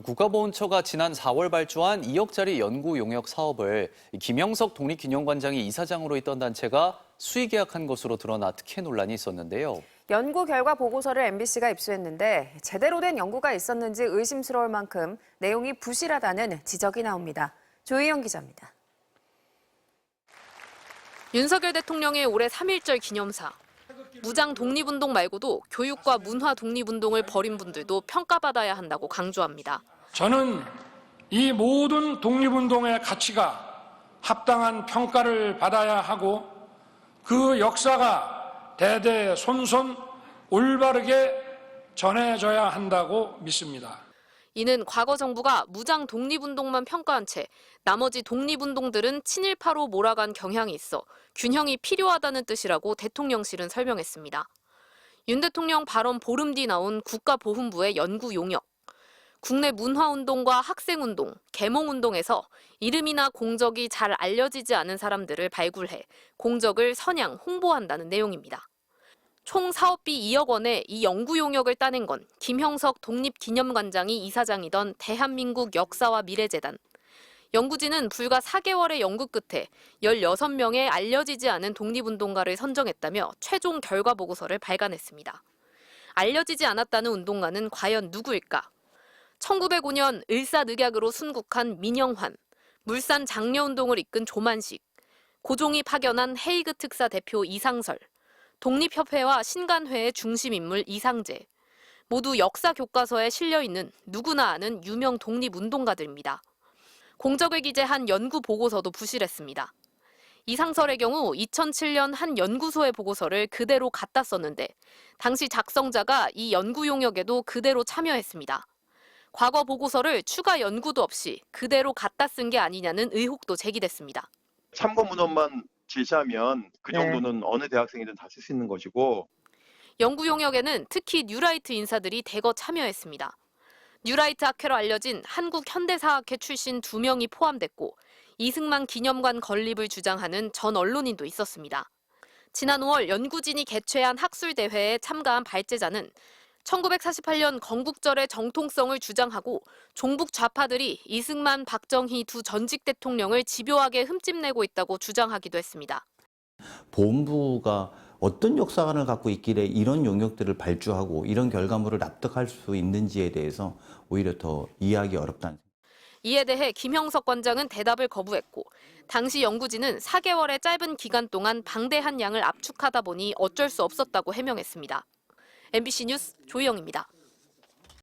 국가보훈처가 지난 4월 발주한 2억짜리 연구 용역 사업을 김형석 독립기념관장이 이사장으로 있던 단체가 수의 계약한 것으로 드러나 특혜 논란이 있었는데요. 연구 결과 보고서를 MBC가 입수했는데 제대로 된 연구가 있었는지 의심스러울 만큼 내용이 부실하다는 지적이 나옵니다. 조희영 기자입니다. 윤석열 대통령의 올해 3.1절 기념사. 무장 독립운동 말고도 교육과 문화 독립운동을 벌인 분들도 평가받아야 한다고 강조합니다. 저는 이 모든 독립운동의 가치가 합당한 평가를 받아야 하고 그 역사가 대대손손 올바르게 전해져야 한다고 믿습니다. 이는 과거 정부가 무장 독립운동만 평가한 채 나머지 독립운동들은 친일파로 몰아간 경향이 있어 균형이 필요하다는 뜻이라고 대통령실은 설명했습니다. 윤 대통령 발언 보름 뒤 나온 국가보훈부의 연구 용역. 국내 문화운동과 학생운동, 계몽운동에서 이름이나 공적이 잘 알려지지 않은 사람들을 발굴해 공적을 선양, 홍보한다는 내용입니다. 총 사업비 2억 원의 이 연구 용역을 따낸 건 김형석 독립기념관장이 이사장이던 대한민국 역사와 미래재단. 연구진은 불과 4개월의 연구 끝에 16명의 알려지지 않은 독립운동가를 선정했다며 최종 결과 보고서를 발간했습니다. 알려지지 않았다는 운동가는 과연 누구일까? 1905년 을사늑약으로 순국한 민영환, 물산 장려운동을 이끈 조만식, 고종이 파견한 헤이그 특사 대표 이상설, 독립협회와 신간회의 중심 인물 이상재. 모두 역사 교과서에 실려있는 누구나 아는 유명 독립운동가들입니다. 공적을 기재한 연구 보고서도 부실했습니다. 이상설의 경우 2007년 한 연구소의 보고서를 그대로 갖다 썼는데 당시 작성자가 이 연구 용역에도 그대로 참여했습니다. 과거 보고서를 추가 연구도 없이 그대로 갖다 쓴 게 아니냐는 의혹도 제기됐습니다. 참고 문헌만 제시하면 그 정도는 어느 대학생이든 다 쓸 수 있는 것이고. 연구 용역에는 특히 뉴라이트 인사들이 대거 참여했습니다. 뉴라이트 학회로 알려진 한국현대사학회 출신 2명이 포함됐고 이승만 기념관 건립을 주장하는 전 언론인도 있었습니다. 지난 5월 연구진이 개최한 학술대회에 참가한 발제자는 1948년 건국절의 정통성을 주장하고 종북 좌파들이 이승만, 박정희 두 전직 대통령을 집요하게 흠집내고 있다고 주장하기도 했습니다. 보훈부가 어떤 역사관을 갖고 있길래 이런 용역들을 발주하고 이런 결과물을 납득할 수 있는지에 대해서 오히려 더 이해하기 어렵다는. 이에 대해 김형석 관장은 대답을 거부했고 당시 연구진은 4개월의 짧은 기간 동안 방대한 양을 압축하다 보니 어쩔 수 없었다고 해명했습니다. MBC 뉴스 조희영입니다.